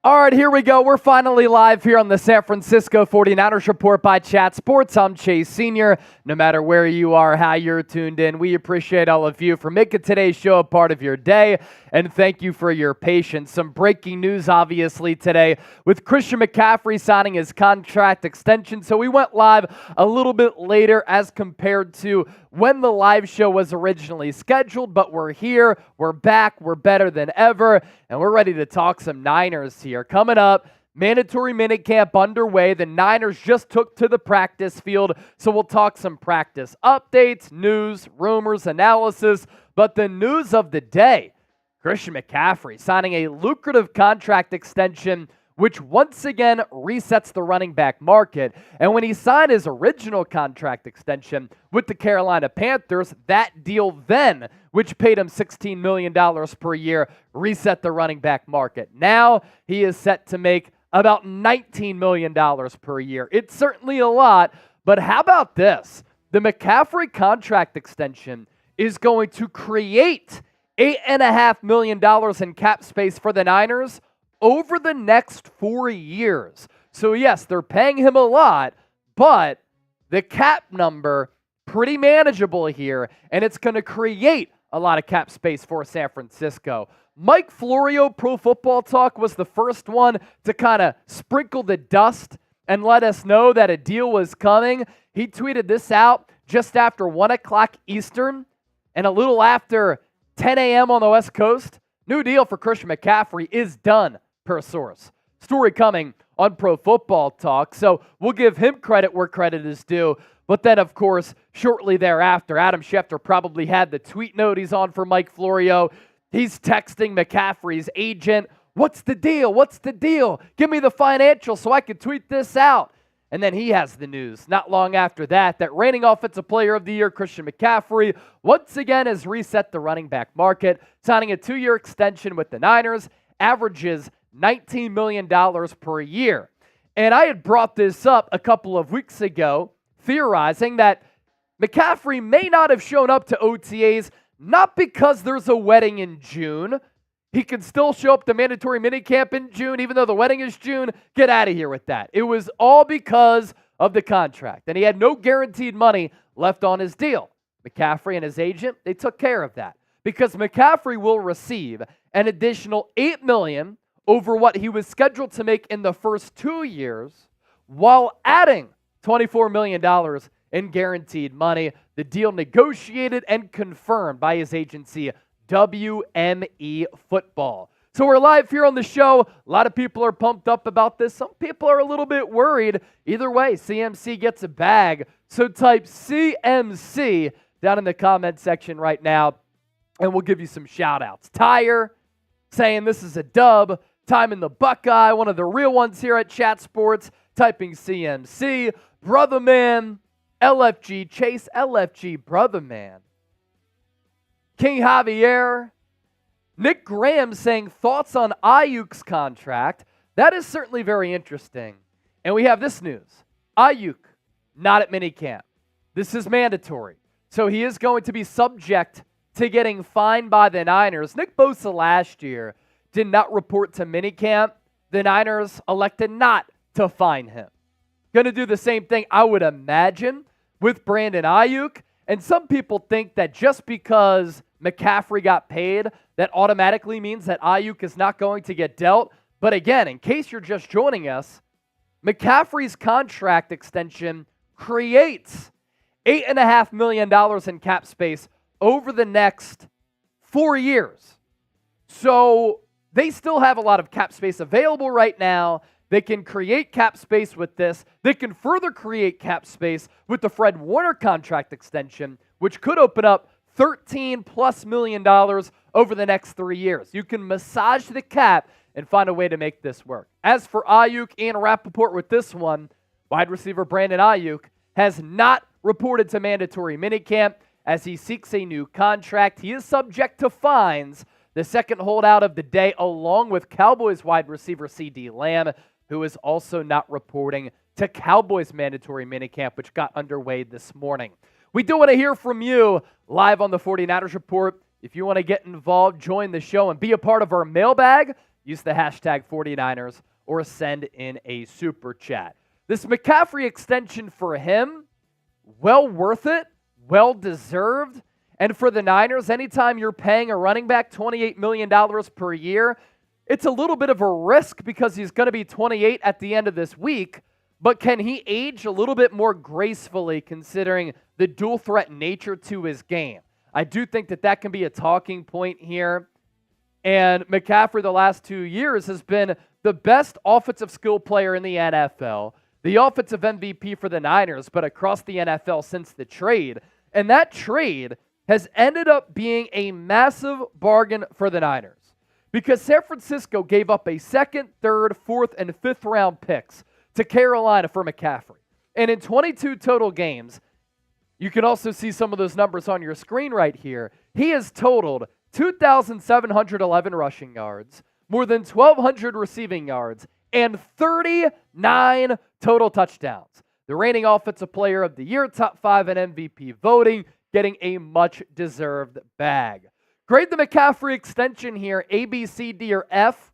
All right, here we go. We're finally live here on the San Francisco 49ers Report by Chat Sports. I'm Chase Sr. No matter where you are, how you're tuned in, we appreciate all of you for making today's show a part of your day, and thank you for your patience. Some breaking news, obviously, today with Christian McCaffrey signing his contract extension. So we went live a little bit later as compared to when the live show was originally scheduled, but we're here, we're back, we're better than ever, and we're ready to talk some Niners here. Coming up, Mandatory Minicamp underway. The Niners just took to the practice field, so we'll talk some practice updates, news, rumors, analysis, but the news of the day, Christian McCaffrey signing a lucrative contract extension which once again resets the running back market. And when he signed his original contract extension with the Carolina Panthers, that deal then, which paid him $16 million per year, reset the running back market. Now he is set to make about $19 million per year. It's certainly a lot, but how about this? The McCaffrey contract extension is going to create $8.5 million in cap space for the Niners over the next 4 years. So yes, they're paying him a lot, but the cap number, pretty manageable here, and it's going to create a lot of cap space for San Francisco. Mike Florio, Pro Football Talk, was the first one to kind of sprinkle the dust and let us know that a deal was coming. He tweeted this out just after 1 o'clock Eastern and a little after 10 a.m. on the West Coast. New deal for Christian McCaffrey is done, per source. Story coming on Pro Football Talk, so we'll give him credit where credit is due. But then, of course, shortly thereafter, Adam Schefter probably had the tweet note he's on for Mike Florio. He's texting McCaffrey's agent, "What's the deal? What's the deal? Give me the financial so I can tweet this out." And then he has the news not long after that reigning Offensive Player of the Year, Christian McCaffrey, once again has reset the running back market, signing a 2-year extension with the Niners, averages $19 million per year. And I had brought this up a couple of weeks ago, theorizing that McCaffrey may not have shown up to OTAs, not because there's a wedding in June. He can still show up to Mandatory Minicamp in June, even though the wedding is June. Get out of here with that. It was all because of the contract, and he had no guaranteed money left on his deal. McCaffrey and his agent, they took care of that, because McCaffrey will receive an additional $8 million over what he was scheduled to make in the first 2 years, while adding $24 million in guaranteed money. The deal negotiated and confirmed by his agency, WME Football. So we're live here on the show. A lot of people are pumped up about this. Some people are a little bit worried. Either way, CMC gets a bag. So type CMC down in the comment section right now, and we'll give you some shout-outs. Tyre saying this is a dub. Time in the Buckeye, one of the real ones here at Chat Sports, typing CMC. Brother Man, LFG, Chase LFG, Brother Man. King Javier, Nick Graham saying thoughts on Aiyuk's contract. That is certainly very interesting. And we have this news. Aiyuk, not at minicamp. This is mandatory. So he is going to be subject to getting fined by the Niners. Nick Bosa last year did not report to minicamp. The Niners elected not to fine him. Going to do the same thing, I would imagine, with Brandon Aiyuk. And some people think that just because McCaffrey got paid, that automatically means that Aiyuk is not going to get dealt. But again, in case you're just joining us, McCaffrey's contract extension creates $8.5 million in cap space over the next 4 years. So they still have a lot of cap space available right now. They can create cap space with this. They can further create cap space with the Fred Warner contract extension, which could open up $13+ million over the next 3 years. You can massage the cap and find a way to make this work. As for Aiyuk, Ian Rappaport with this one, wide receiver Brandon Aiyuk has not reported to mandatory minicamp as he seeks a new contract. He is subject to fines. The second holdout of the day, along with Cowboys wide receiver CeeDee Lamb, who is also not reporting to Cowboys mandatory minicamp, which got underway this morning. We do want to hear from you live on the 49ers Report. If you want to get involved, join the show, and be a part of our mailbag, use the hashtag 49ers or send in a super chat. This McCaffrey extension for him, well worth it, well deserved. And for the Niners, anytime you're paying a running back $28 million per year, it's a little bit of a risk because he's going to be 28 at the end of this week. But can he age a little bit more gracefully considering the dual threat nature to his game? I do think that can be a talking point here. And McCaffrey the last 2 years has been the best offensive skill player in the NFL, the offensive MVP for the Niners, but across the NFL since the trade. And that trade has ended up being a massive bargain for the Niners because San Francisco gave up a second, third, fourth, and fifth round picks to Carolina for McCaffrey. And in 22 total games, you can also see some of those numbers on your screen right here. He has totaled 2,711 rushing yards, more than 1,200 receiving yards, and 39 total touchdowns. The reigning offensive player of the year, top 5 in MVP voting, getting a much-deserved bag. Grade the McCaffrey extension here, A, B, C, D, or F.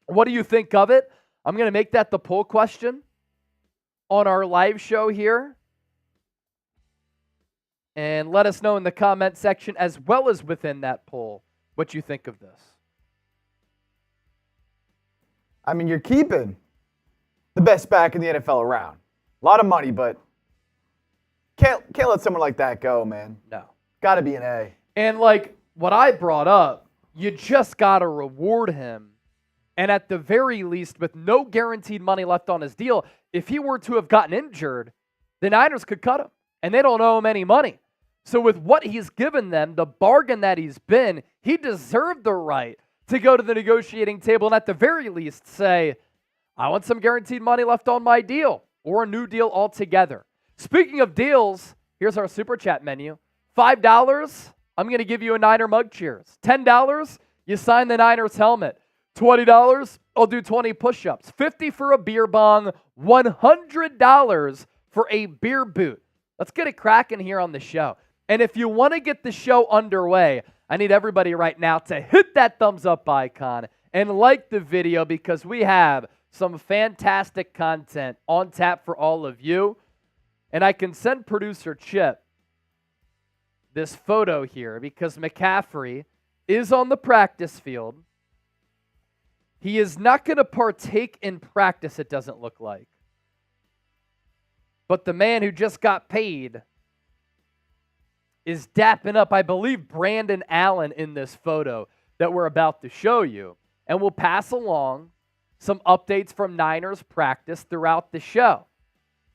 What do you think of it? I'm going to make that the poll question on our live show here. And let us know in the comment section as well as within that poll what you think of this. I mean, you're keeping the best back in the NFL around. A lot of money, but can't let someone like that go, man. No. Got to be an A. And like what I brought up, you just got to reward him. And at the very least, with no guaranteed money left on his deal, if he were to have gotten injured, the Niners could cut him. And they don't owe him any money. So with what he's given them, the bargain that he's been, he deserved the right to go to the negotiating table and at the very least say, I want some guaranteed money left on my deal or a new deal altogether. Speaking of deals, here's our super chat menu. $5, I'm going to give you a Niner mug cheers. $10, you sign the Niners helmet. $20, I'll do 20 push-ups. $50 for a beer bong. $100 for a beer boot. Let's get it cracking here on the show. And if you want to get the show underway, I need everybody right now to hit that thumbs up icon and like the video because we have some fantastic content on tap for all of you. And I can send producer Chip this photo here because McCaffrey is on the practice field. He is not going to partake in practice, it doesn't look like. But the man who just got paid is dapping up, I believe, Brandon Allen in this photo that we're about to show you. And we'll pass along some updates from Niners practice throughout the show.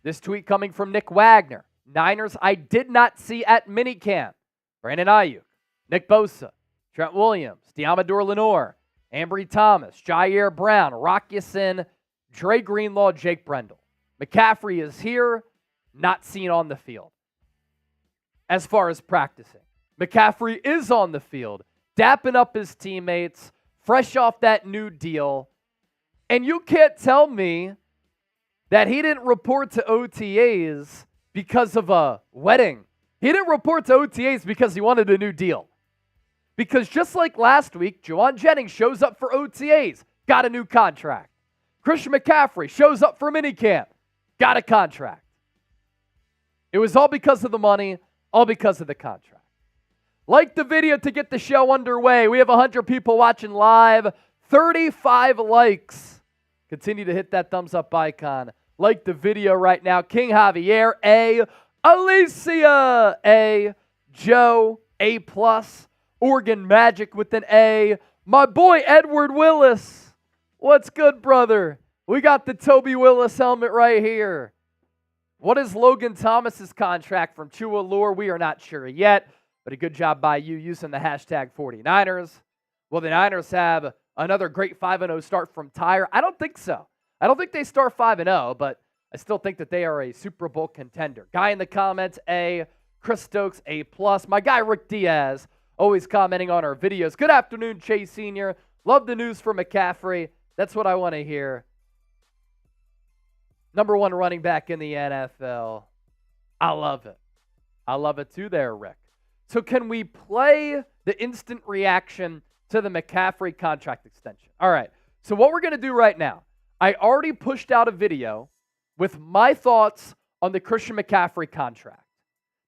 This tweet coming from Nick Wagner. Niners I did not see at minicamp. Brandon Aiyuk, Nick Bosa, Trent Williams, Diamador Lenore, Ambry Thomas, Jair Brown, Rock Ya-Sin, Dre Greenlaw, Jake Brendel. McCaffrey is here, not seen on the field. As far as practicing, McCaffrey is on the field, dapping up his teammates, fresh off that new deal. And you can't tell me that he didn't report to OTAs because of a wedding. He didn't report to OTAs because he wanted a new deal. Because just like last week, Juwan Jennings shows up for OTAs, got a new contract. Christian McCaffrey shows up for minicamp, got a contract. It was all because of the money, all because of the contract. Like the video to get the show underway. We have 100 people watching live, 35 likes. Continue to hit that thumbs up icon. Like the video right now. King Javier, A. Alicia, A. Joe, A+. Oregon Magic with an A. My boy Edward Willis. What's good, brother? We got the Toby Willis helmet right here. What is Logan Thomas's contract from Chua Lure? We are not sure yet, but a good job by you using the hashtag 49ers. Will the Niners have another great 5-0 start from Tyre? I don't think so. I don't think they start 5-0, but I still think that they are a Super Bowl contender. Guy in the comments, A. Chris Stokes, A+. My guy Rick Diaz, always commenting on our videos. Good afternoon, Chase Sr. Love the news for McCaffrey. That's what I want to hear. Number 1 running back in the NFL. I love it. I love it too there, Rick. So can we play the instant reaction to the McCaffrey contract extension? All right. So what we're going to do right now, I already pushed out a video with my thoughts on the Christian McCaffrey contract.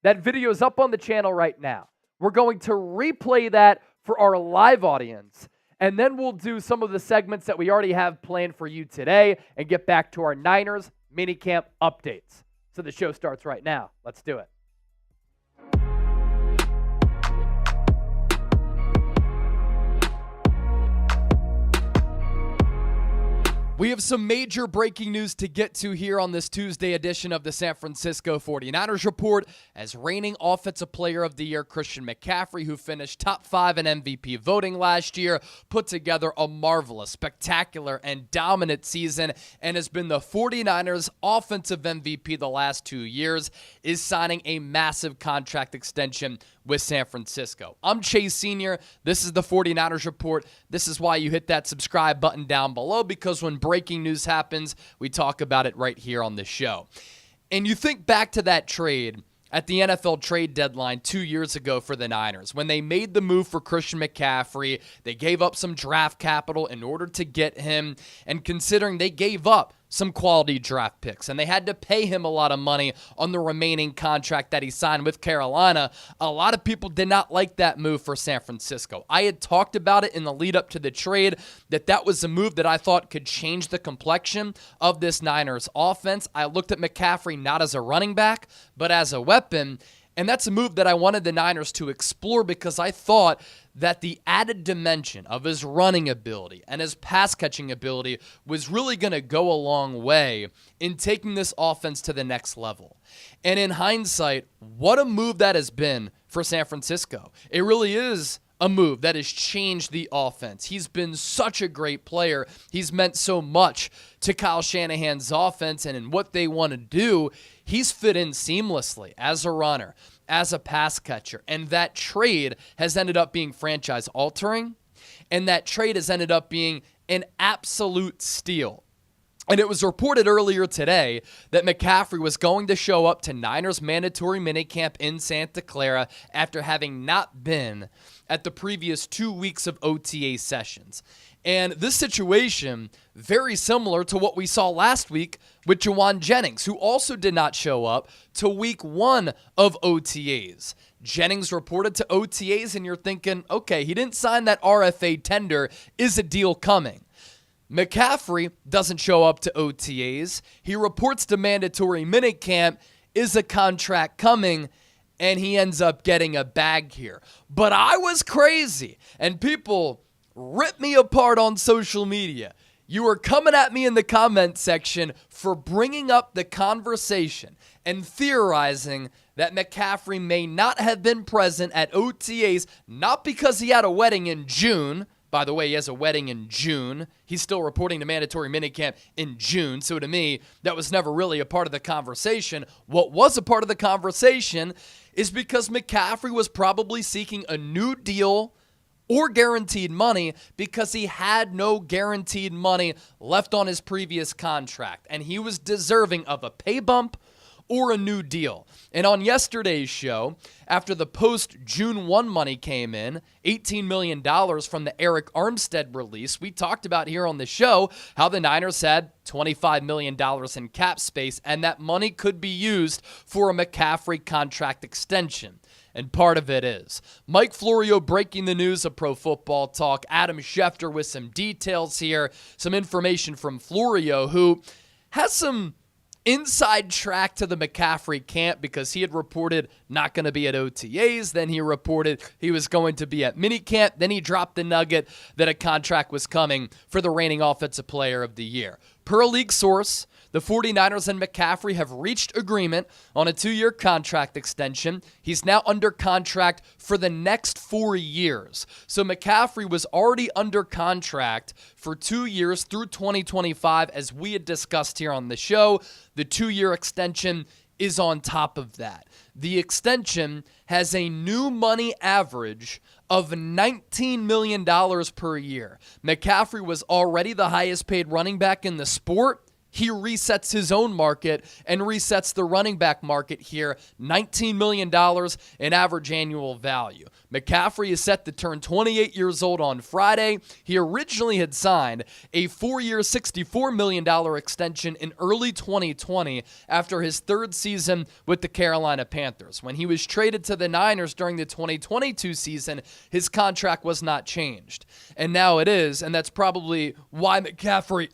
That video is up on the channel right now. We're going to replay that for our live audience, and then we'll do some of the segments that we already have planned for you today and get back to our Niners minicamp updates. So the show starts right now. Let's do it. We have some major breaking news to get to here on this Tuesday edition of the San Francisco 49ers Report, as reigning Offensive Player of the Year Christian McCaffrey, who finished top 5 in MVP voting last year, put together a marvelous, spectacular, and dominant season and has been the 49ers Offensive MVP the last 2 years, is signing a massive contract extension with San Francisco. I'm Chase Sr. This is the 49ers Report. This is why you hit that subscribe button down below, because when breaking news happens, we talk about it right here on the show. And you think back to that trade at the NFL trade deadline 2 years ago for the Niners. When they made the move for Christian McCaffrey, they gave up some draft capital in order to get him, and considering they gave up some quality draft picks, and they had to pay him a lot of money on the remaining contract that he signed with Carolina, a lot of people did not like that move for San Francisco. I had talked about it in the lead up to the trade, that was a move that I thought could change the complexion of this Niners offense. I looked at McCaffrey not as a running back, but as a weapon, and that's a move that I wanted the Niners to explore, because I thought that the added dimension of his running ability and his pass-catching ability was really going to go a long way in taking this offense to the next level. And in hindsight, what a move that has been for San Francisco. It really is a move that has changed the offense. He's been such a great player. He's meant so much to Kyle Shanahan's offense, and in what they want to do, he's fit in seamlessly as a runner, as a pass catcher, and that trade has ended up being franchise altering, and that trade has ended up being an absolute steal. And it was reported earlier today that McCaffrey was going to show up to Niners Mandatory Minicamp in Santa Clara after having not been at the previous 2 weeks of OTA sessions. And this situation, very similar to what we saw last week with Juwan Jennings, who also did not show up to week 1 of OTAs. Jennings reported to OTAs, and you're thinking, okay, he didn't sign that RFA tender. Is a deal coming? McCaffrey doesn't show up to OTAs. He reports to Mandatory Minicamp. Is a contract coming? And he ends up getting a bag here. But I was crazy, and people ripped me apart on social media. You were coming at me in the comment section for bringing up the conversation and theorizing that McCaffrey may not have been present at OTAs, not because he had a wedding in June. By the way, he has a wedding in June. He's still reporting to Mandatory Minicamp in June. So to me, that was never really a part of the conversation. What was a part of the conversation is because McCaffrey was probably seeking a new deal or guaranteed money, because he had no guaranteed money left on his previous contract, and he was deserving of a pay bump or a new deal. And on yesterday's show, after the post-June 1 money came in, $18 million from the Eric Armstead release, we talked about here on the show how the Niners had $25 million in cap space, and that money could be used for a McCaffrey contract extension. And part of it is Mike Florio breaking the news of Pro Football Talk, Adam Schefter with some details here, some information from Florio, who has some inside track to the McCaffrey camp, because he had reported not going to be at OTAs, then he reported he was going to be at minicamp, then he dropped the nugget that a contract was coming for the reigning Offensive Player of the Year. Per a league source, the 49ers and McCaffrey have reached agreement on a 2-year contract extension. He's now under contract for the next 4 years. So McCaffrey was already under contract for 2 years through 2025, as we had discussed here on the show. The 2-year extension is on top of that. The extension has a new money average of $19 million per year. McCaffrey was already the highest paid running back in the sport. he resets his own market and resets the running back market here. $19 million in average annual value. McCaffrey is set to turn 28 years old on Friday. He originally had signed a 4-year, $64 million extension in early 2020 after his third season with the Carolina Panthers. When he was traded to the Niners during the 2022 season, his contract was not changed. And now it is, and that's probably why McCaffrey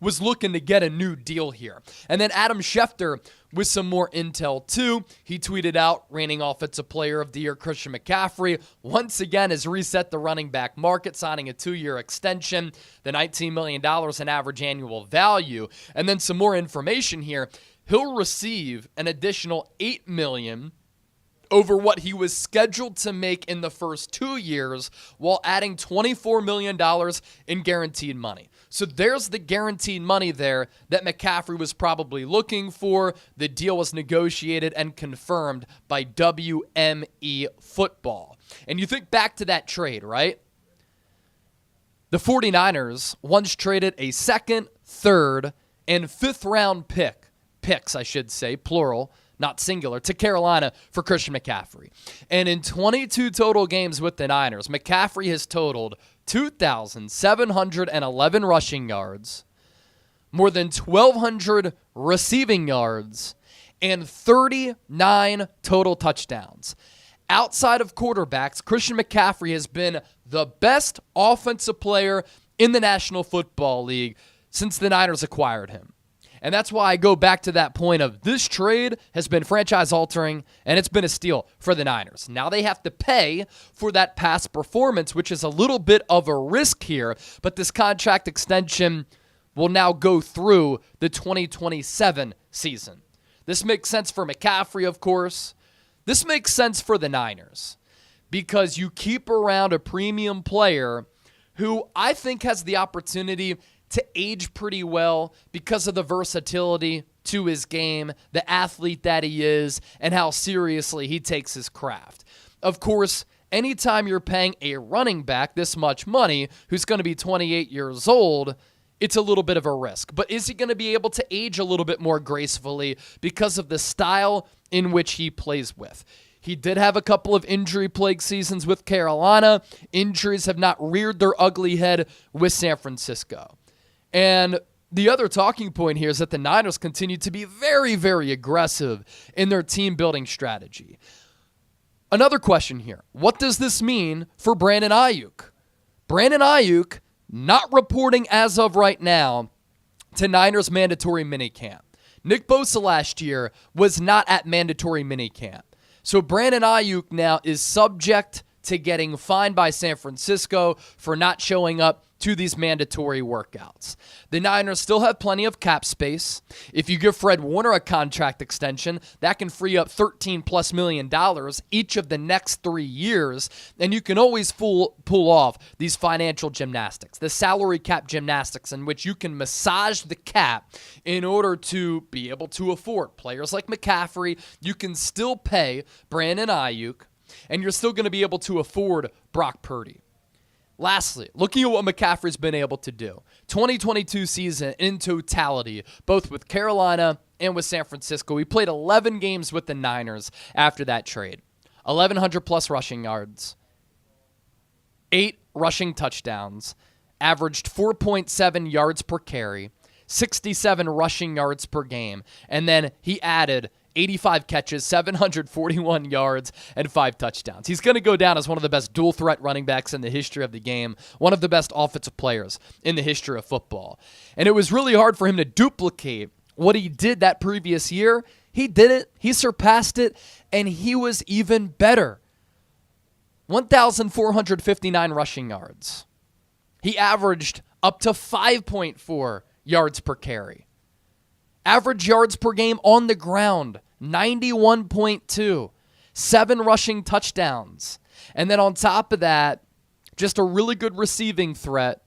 was looking to get a new deal here. And then Adam Schefter with some more intel too. He tweeted out, reigning Offensive Player of the Year Christian McCaffrey once again has reset the running back market, signing a 2-year extension, the $19 million in average annual value. And then some more information here. He'll receive an additional $8 million over what he was scheduled to make in the first 2 years, while adding $24 million in guaranteed money. So there's the guaranteed money there that McCaffrey was probably looking for. The deal was negotiated and confirmed by WME Football. And you think back to that trade, right? The 49ers once traded a second, third, and fifth round picks, I should say, plural, not singular, to Carolina for Christian McCaffrey. And in 22 total games with the Niners, McCaffrey has totaled 2,711 rushing yards, more than 1,200 receiving yards, and 39 total touchdowns. Outside of quarterbacks, Christian McCaffrey has been the best offensive player in the National Football League since the Niners acquired him. And that's why I go back to that point of this trade has been franchise-altering, and it's been a steal for the Niners. Now they have to pay for that past performance, which is a little bit of a risk here, but this contract extension will now go through the 2027 season. This makes sense for McCaffrey, of course. This makes sense for the Niners because you keep around a premium player who I think has the opportunity to age pretty well because of the versatility to his game, the athlete that he is, and how seriously he takes his craft. Of course, anytime you're paying a running back this much money who's going to be 28 years old, it's a little bit of a risk. But is he going to be able to age a little bit more gracefully because of the style in which he plays with? He did have a couple of injury-plagued seasons with Carolina. Injuries have not reared their ugly head with San Francisco. And the other talking point here is that the Niners continue to be very, very aggressive in their team-building strategy. Another question here. What does this mean for Brandon Aiyuk? Brandon Aiyuk not reporting as of right now to Niners Mandatory Minicamp. Nick Bosa last year was not at Mandatory Minicamp. So Brandon Aiyuk now is subject to getting fined by San Francisco for not showing up to these mandatory workouts. The Niners still have plenty of cap space. If you give Fred Warner a contract extension, that can free up $13+ million each of the next 3 years, and you can always pull off these financial gymnastics, the salary cap gymnastics in which you can massage the cap in order to be able to afford players like McCaffrey. You can still pay Brandon Aiyuk, and you're still going to be able to afford Brock Purdy. Lastly, looking at what McCaffrey's been able to do, 2022 season in totality, both with Carolina and with San Francisco. He played 11 games with the Niners after that trade. 1,100+ rushing yards, 8 rushing touchdowns, averaged 4.7 yards per carry, 67 rushing yards per game, and then he added 85 catches, 741 yards, and 5 touchdowns. He's going to go down as one of the best dual-threat running backs in the history of the game, one of the best offensive players in the history of football. And it was really hard for him to duplicate what he did that previous year. He did it, he surpassed it, and he was even better. 1,459 rushing yards. He averaged up to 5.4 yards per carry. Average yards per game on the ground, 91.2. 7 rushing touchdowns. And then on top of that, just a really good receiving threat.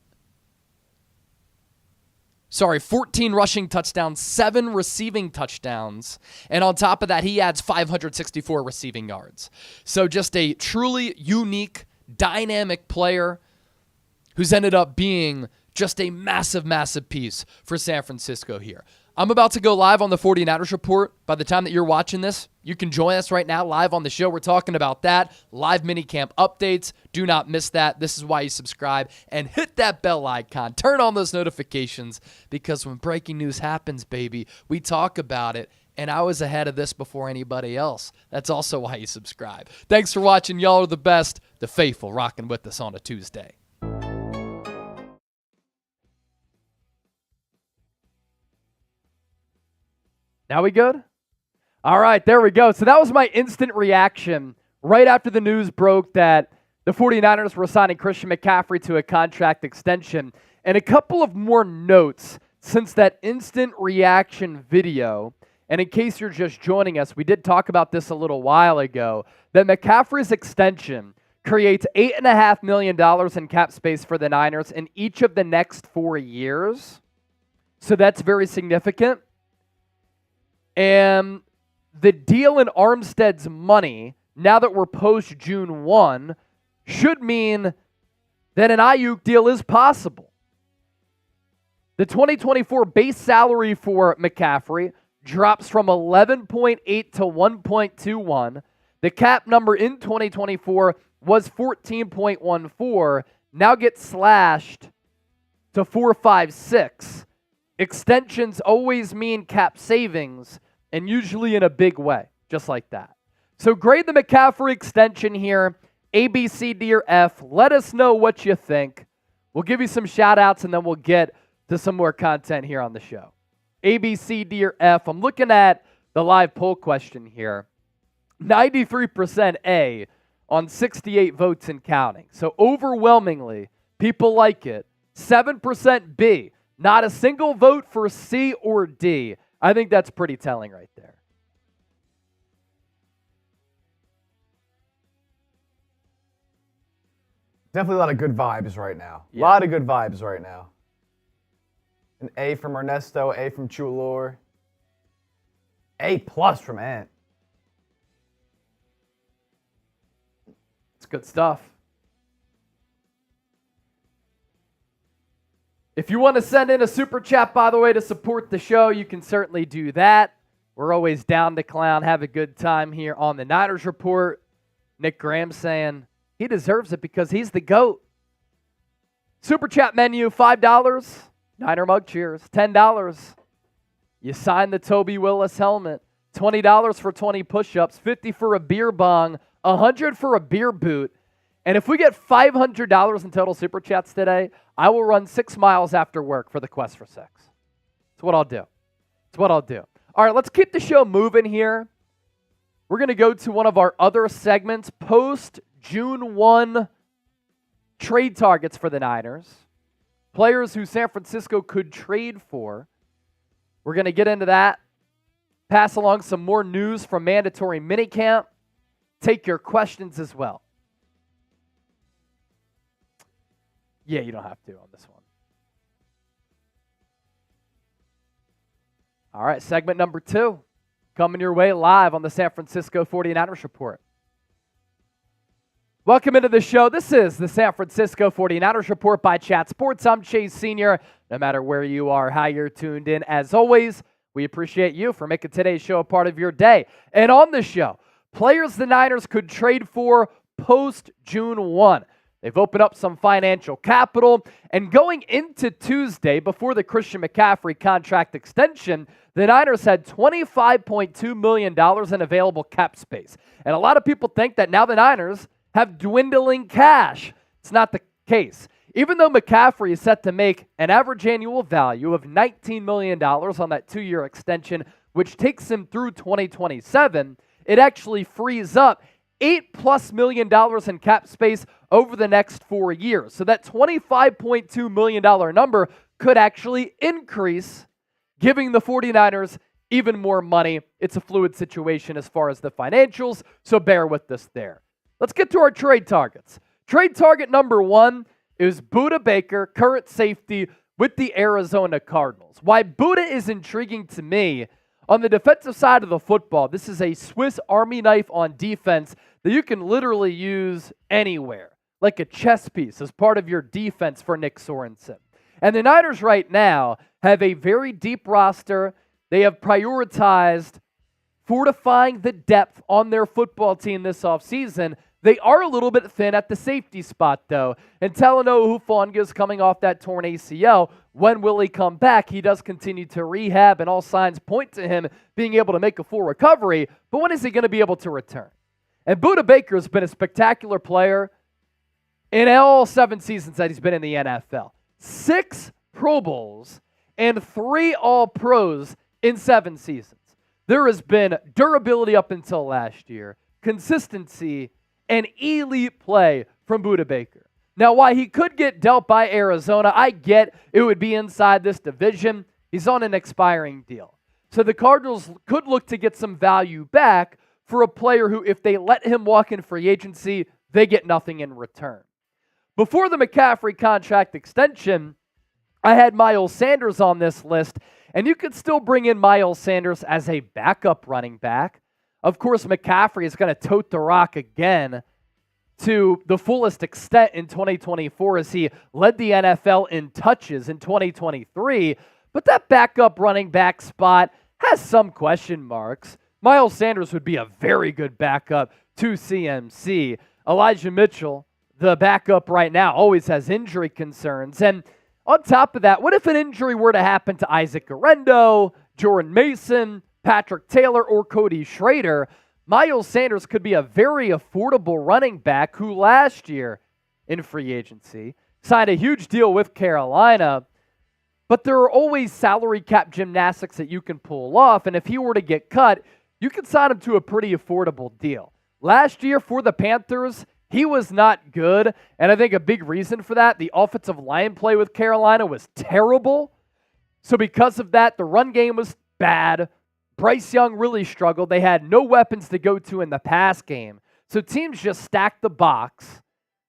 14 rushing touchdowns, 7 receiving touchdowns. And on top of that, he adds 564 receiving yards. So just a truly unique, dynamic player who's ended up being just a massive, massive piece for San Francisco here. I'm about to go live on the 49ers Report. By the time that you're watching this, you can join us right now live on the show. We're talking about that, live minicamp updates. Do not miss that. This is why you subscribe and hit that bell icon. Turn on those notifications because when breaking news happens, baby, we talk about it. And I was ahead of this before anybody else. That's also why you subscribe. Thanks for watching. Y'all are the best. The faithful rocking with us on a Tuesday. Now we good? All right, there we go. So that was my instant reaction right after the news broke that the 49ers were signing Christian McCaffrey to a contract extension. And a couple of more notes since that instant reaction video. And in case you're just joining us, we did talk about this a little while ago, that McCaffrey's extension creates $8.5 million in cap space for the Niners in each of the next 4 years. So that's very significant. And the deal in Armstead's money, now that we're post-June 1, should mean that an Aiyuk deal is possible. The 2024 base salary for McCaffrey drops from 11.8 to 1.21. The cap number in 2024 was 14.14, now gets slashed to 4.56. Extensions always mean cap savings, and usually in a big way, just like that. So grade the McCaffrey extension here, A, B, C, D, or F. Let us know what you think. We'll give you some shout-outs, and then we'll get to some more content here on the show. A, B, C, D, or F. I'm looking at the live poll question here. 93% A on 68 votes and counting. So overwhelmingly, people like it. 7% B. Not a single vote for C or D. I think that's pretty telling right there. Definitely a lot of good vibes right now. A Yeah. lot of good vibes right now. An A from Ernesto, A from Chulor, A+ from Ant. It's good stuff. If you want to send in a super chat, by the way, to support the show, you can certainly do that. We're always down to clown, have a good time here on the Niners Report. Nick Graham saying he deserves it because he's the GOAT. Super chat menu, $5. Niner mug cheers. $10. You sign the Toby Willis helmet. $20 for 20 push-ups. $50 for a beer bong. $100 for a beer boot. And if we get $500 in total super chats today, I will run 6 miles after work for the Quest for Six. That's what I'll do. That's what I'll do. All right, let's keep the show moving here. We're going to go to one of our other segments, post-June 1 trade targets for the Niners. Players who San Francisco could trade for. We're going to get into that. Pass along some more news from Mandatory Minicamp. Take your questions as well. Yeah, you don't have to on this one. All right, segment number 2. Coming your way live on the San Francisco 49ers Report. Welcome into the show. This is the San Francisco 49ers Report by Chat Sports. I'm Chase Sr. No matter where you are, how you're tuned in, as always, we appreciate you for making today's show a part of your day. And on the show, players the Niners could trade for post-June 1. They've opened up some financial capital, and going into Tuesday, before the Christian McCaffrey contract extension, the Niners had $25.2 million in available cap space. And a lot of people think that now the Niners have dwindling cash. It's not the case. Even though McCaffrey is set to make an average annual value of $19 million on that 2-year extension, which takes him through 2027, it actually frees up $8+ million in cap space over the next 4 years. So that $25.2 million number could actually increase, giving the 49ers even more money. It's a fluid situation as far as the financials, so bear with us there. Let's get to our trade targets. Trade target number 1 is Budda Baker, current safety with the Arizona Cardinals. Why Budda is intriguing to me, on the defensive side of the football, this is a Swiss Army knife on defense that you can literally use anywhere, like a chess piece as part of your defense for Nick Sorensen. And the Niners right now have a very deep roster. They have prioritized fortifying the depth on their football team this offseason. They are a little bit thin at the safety spot, though. And Talanoa Hufanga is coming off that torn ACL. When will he come back? He does continue to rehab, and all signs point to him being able to make a full recovery. But when is he going to be able to return? And Budda Baker has been a spectacular player in all 7 seasons that he's been in the NFL. 6 Pro Bowls and 3 All-Pros in 7 seasons. There has been durability up until last year, consistency, and elite play from Budda Baker. Now, why he could get dealt by Arizona, I get it would be inside this division. He's on an expiring deal. So the Cardinals could look to get some value back for a player who, if they let him walk in free agency, they get nothing in return. Before the McCaffrey contract extension, I had Miles Sanders on this list, and you could still bring in Miles Sanders as a backup running back. Of course, McCaffrey is going to tote the rock again to the fullest extent in 2024 as he led the NFL in touches in 2023. But that backup running back spot has some question marks. Miles Sanders would be a very good backup to CMC. Elijah Mitchell, the backup right now, always has injury concerns. And on top of that, what if an injury were to happen to Isaac Guerrero, Jordan Mason, Patrick Taylor, or Cody Schrader? Miles Sanders could be a very affordable running back who last year in free agency signed a huge deal with Carolina. But there are always salary cap gymnastics that you can pull off. And if he were to get cut, you could sign him to a pretty affordable deal. Last year for the Panthers, he was not good. And I think a big reason for that, the offensive line play with Carolina was terrible. So because of that, the run game was bad. Bryce Young really struggled. They had no weapons to go to in the pass game. So teams just stacked the box.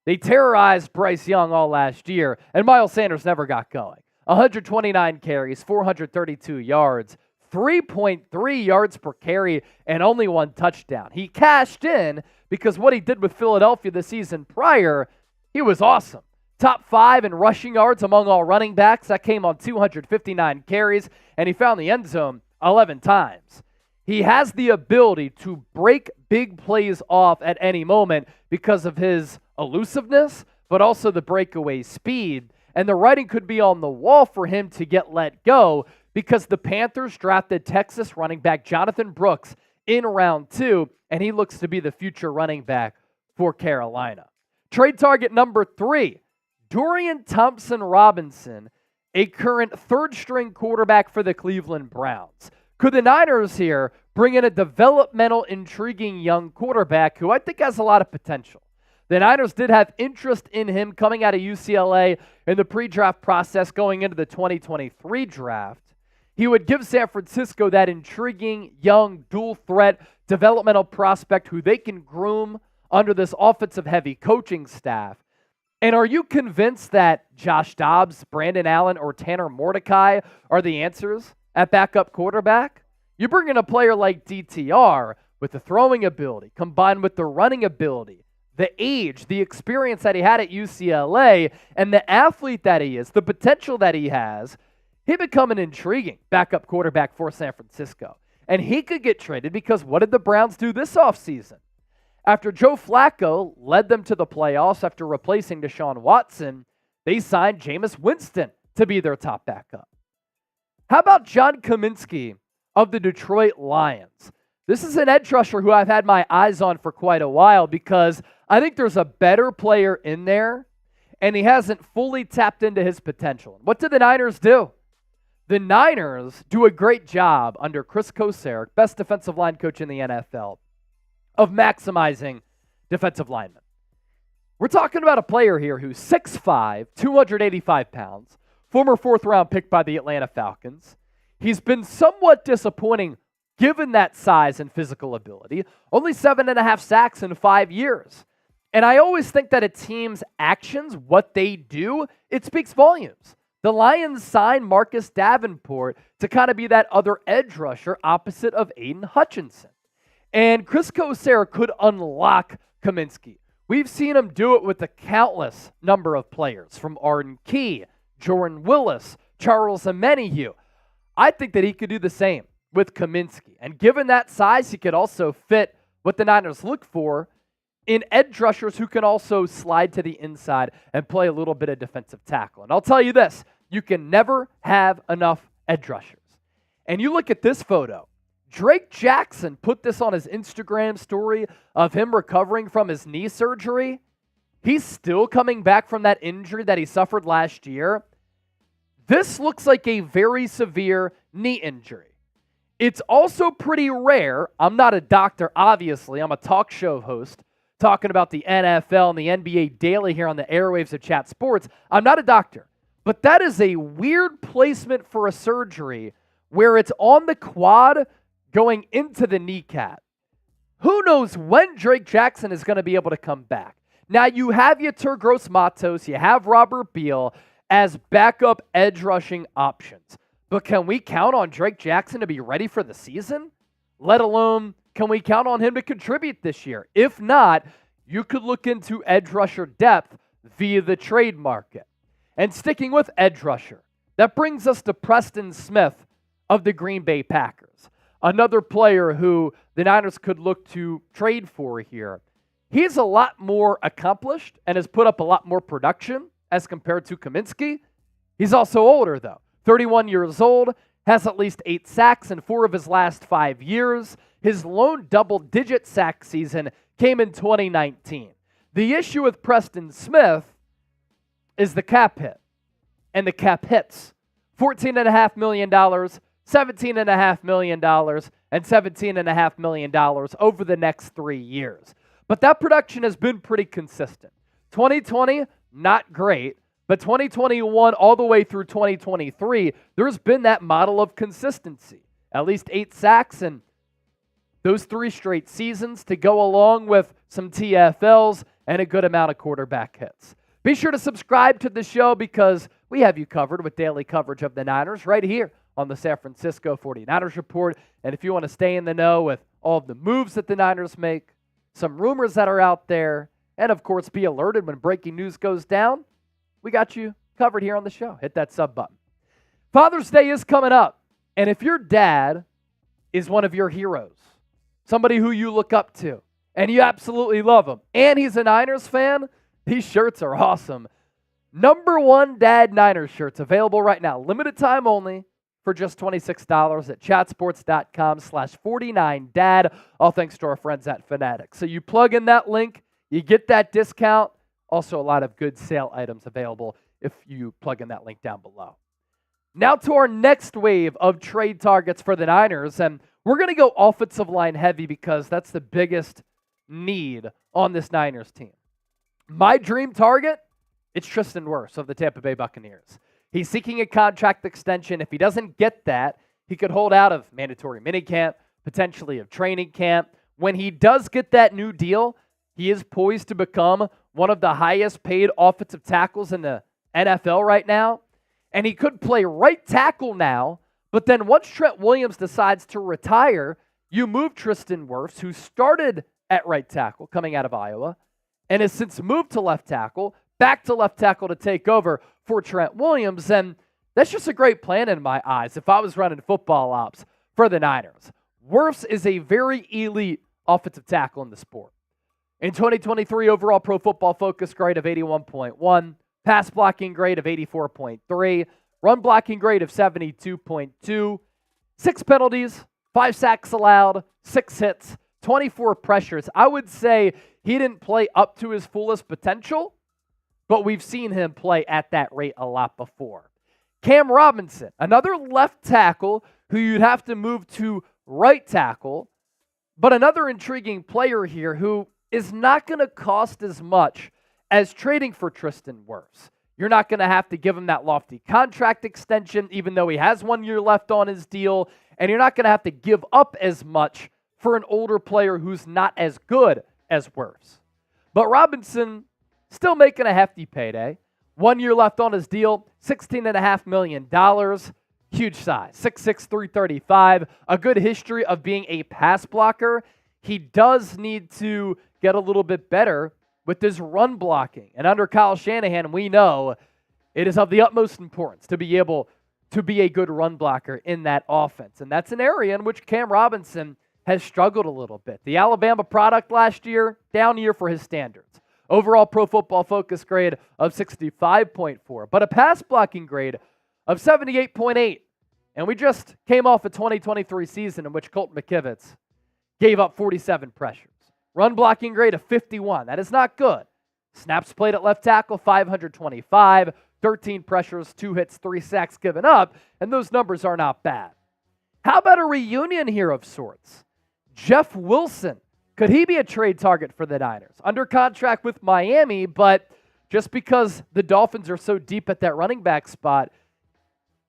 They terrorized Bryce Young all last year, and Miles Sanders never got going. 129 carries, 432 yards, 3.3 yards per carry, and only 1 touchdown. He cashed in because what he did with Philadelphia the season prior, he was awesome. Top 5 in rushing yards among all running backs. That came on 259 carries, and he found the end zone 11 times. He has the ability to break big plays off at any moment because of his elusiveness, but also the breakaway speed. And the writing could be on the wall for him to get let go because the Panthers drafted Texas running back Jonathan Brooks in round 2, and he looks to be the future running back for Carolina. Trade target number 3, Dorian Thompson-Robinson, a current 3rd-string quarterback for the Cleveland Browns. Could the Niners here bring in a developmental, intriguing young quarterback who I think has a lot of potential? The Niners did have interest in him coming out of UCLA in the pre-draft process going into the 2023 draft. He would give San Francisco that intriguing, young, dual-threat developmental prospect who they can groom under this offensive-heavy coaching staff. And are you convinced that Josh Dobbs, Brandon Allen, or Tanner Mordecai are the answers at backup quarterback? You bring in a player like DTR with the throwing ability combined with the running ability, the age, the experience that he had at UCLA, and the athlete that he is, the potential that he has, he'd become an intriguing backup quarterback for San Francisco. And he could get traded because what did the Browns do this offseason? After Joe Flacco led them to the playoffs after replacing Deshaun Watson, they signed Jameis Winston to be their top backup. How about John Kaminsky of the Detroit Lions? This is an edge rusher who I've had my eyes on for quite a while because I think there's a better player in there, and he hasn't fully tapped into his potential. What did the Niners do? The Niners do a great job under Chris Kocurek, best defensive line coach in the NFL, of maximizing defensive linemen. We're talking about a player here who's 6'5", 285 pounds, former 4th-round pick by the Atlanta Falcons. He's been somewhat disappointing given that size and physical ability. Only 7.5 sacks in 5 years. And I always think that a team's actions, what they do, it speaks volumes. The Lions signed Marcus Davenport to kind of be that other edge rusher opposite of Aiden Hutchinson. And Chris Kocurek could unlock Kaminsky. We've seen him do it with a countless number of players, from Arden Key, Jordan Willis, Charles Omenihu. I think that he could do the same with Kaminsky. And given that size, he could also fit what the Niners look for in edge rushers who can also slide to the inside and play a little bit of defensive tackle. And I'll tell you this, you can never have enough edge rushers. And you look at this photo. Drake Jackson put this on his Instagram story of him recovering from his knee surgery. He's still coming back from that injury that he suffered last year. This looks like a very severe knee injury. It's also pretty rare. I'm not a doctor, obviously. I'm a talk show host talking about the NFL and the NBA daily here on the airwaves of Chat Sports. I'm not a doctor, but that is a weird placement for a surgery where it's on the quad going into the kneecap. Who knows when Drake Jackson is going to be able to come back? Now, you have Yetur Gross-Matos, you have Robert Beal as backup edge rushing options. But can we count on Drake Jackson to be ready for the season? Let alone, can we count on him to contribute this year? If not, you could look into edge rusher depth via the trade market. And sticking with edge rusher, that brings us to Preston Smith of the Green Bay Packers. Another player who the Niners could look to trade for here. He's a lot more accomplished and has put up a lot more production as compared to Kaminsky. He's also older, though. 31 years old, has at least 8 sacks in 4 of his last 5 years. His lone double-digit sack season came in 2019. The issue with Preston Smith is the cap hit. And the cap hits. $14.5 million, $17.5 million, and $17.5 million over the next 3 years. But that production has been pretty consistent. 2020, not great. But 2021 all the way through 2023, there's been that model of consistency. At least 8 sacks in those 3 straight seasons to go along with some TFLs and a good amount of quarterback hits. Be sure to subscribe to the show because we have you covered with daily coverage of the Niners right here on the San Francisco 49ers Report. And if you want to stay in the know with all of the moves that the Niners make, some rumors that are out there, and of course be alerted when breaking news goes down, we got you covered here on the show. Hit that sub button. Father's Day is coming up. And if your dad is one of your heroes, somebody who you look up to, and you absolutely love him, and he's a Niners fan, these shirts are awesome. Number 1 Dad Niners shirts available right now. Limited time only for just $26 at chatsports.com/49dad. All thanks to our friends at Fanatics. So you plug in that link, you get that discount. Also, a lot of good sale items available if you plug in that link down below. Now to our next wave of trade targets for the Niners, and we're going to go offensive line heavy because that's the biggest need on this Niners team. My dream target, it's Tristan Wirfs of the Tampa Bay Buccaneers. He's seeking a contract extension. If he doesn't get that, he could hold out of mandatory minicamp, potentially of training camp. When he does get that new deal, he is poised to become one of the highest paid offensive tackles in the NFL right now. And he could play right tackle now, but then once Trent Williams decides to retire, you move Tristan Wirfs, who started at right tackle coming out of Iowa, and has since moved to left tackle, back to left tackle to take over for Trent Williams. And that's just a great plan in my eyes if I was running football ops for the Niners. Wirfs is a very elite offensive tackle in the sport. In 2023, overall Pro Football Focus grade of 81.1, pass blocking grade of 84.3, run blocking grade of 72.2, 6 penalties, 5 sacks allowed, 6 hits, 24 pressures. I would say he didn't play up to his fullest potential, but we've seen him play at that rate a lot before. Cam Robinson, another left tackle who you'd have to move to right tackle, but another intriguing player here who is not going to cost as much as trading for Tristan Wirfs. You're not going to have to give him that lofty contract extension, even though he has 1 year left on his deal, and you're not going to have to give up as much for an older player who's not as good as Wirfs. But Robinson still making a hefty payday. 1 year left on his deal, $16.5 million. Huge size, 6'6", 335. A good history of being a pass blocker. He does need to get a little bit better with his run blocking. And under Kyle Shanahan, we know It is of the utmost importance to be able to be a good run blocker in that offense. And that's an area in which Cam Robinson has struggled a little bit. The Alabama product last year, down year for his standards. Overall Pro Football Focus grade of 65.4, but a pass blocking grade of 78.8. And we just came off a 2023 season in which Colton McKivitz gave up 47 pressures. Run blocking grade of 51. That is not good. Snaps played at left tackle, 525. 13 pressures, 2 hits, 3 sacks given up, and those numbers are not bad. How about a reunion here of sorts? Jeff Wilson, could he be a trade target for the Niners? Under contract with Miami, but just because the Dolphins are so deep at that running back spot,